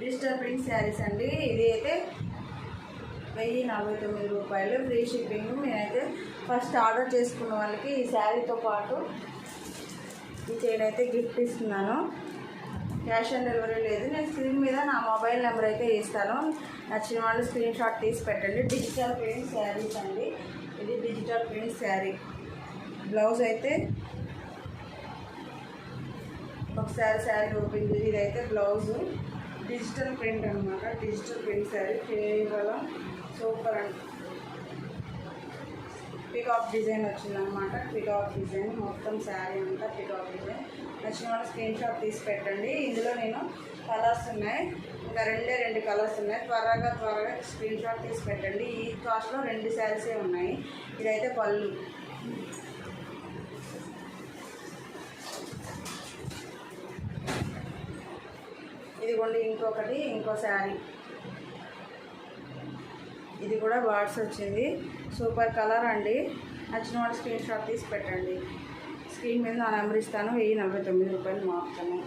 Digital print saris అండి. ఇది అయితే 1049 రూపాయలు, ఫ్రీ షిప్పింగ్. నేనైతే ఫస్ట్ ఆర్డర్ చేసుకున్న వాళ్ళకి ఈ శారీతో పాటు ఈ చైన్ అయితే గిఫ్ట్ ఇస్తున్నాను. క్యాష్ ఆన్ డెలివరీ లేదు. నేను స్క్రీన్ మీద నా మొబైల్ నెంబర్ అయితే ఇస్తాను. నచ్చిన వాళ్ళు స్క్రీన్ షాట్ తీసి పెట్టండి. డిజిటల్ ప్రింట్ శారీస్ అండి. ఇది డిజిటల్ ప్రింట్ శారీ. బ్లౌజ్ అయితే ఒకసారి శారీ ఓపెన్ చేసి ఇదైతే బ్లౌజు డిజిటల్ ప్రింట్ అనమాట. డిజిటల్ ప్రింట్ శారీ కేవలం సూపర్ అండి. పికాక్ డిజైన్ వచ్చిందనమాట. పికాక్ డిజైన్ మొత్తం శారీ అంతా పికాక్ డిజైన్. నచ్చిన వాళ్ళు స్క్రీన్ షాట్ తీసి పెట్టండి. ఇందులో నేను కలర్స్ ఉన్నాయి, ఇంకా 2 కలర్స్ ఉన్నాయి. త్వరగా స్క్రీన్ షాట్ తీసి పెట్టండి. ఈ కాస్ట్లో 2 శారీసే ఉన్నాయి. ఇదైతే పళ్ళు. ఇదిగోండి ఇంకో శారీ. ఇది కూడా బార్డ్స్ వచ్చింది. సూపర్ కలర్ అండి. నచ్చిన వాళ్ళు స్క్రీన్ షాట్ తీసి పెట్టండి. స్క్రీన్ మీద నా నెంబర్ ఇస్తాను. 1049 రూపాయలు మాత్రమే.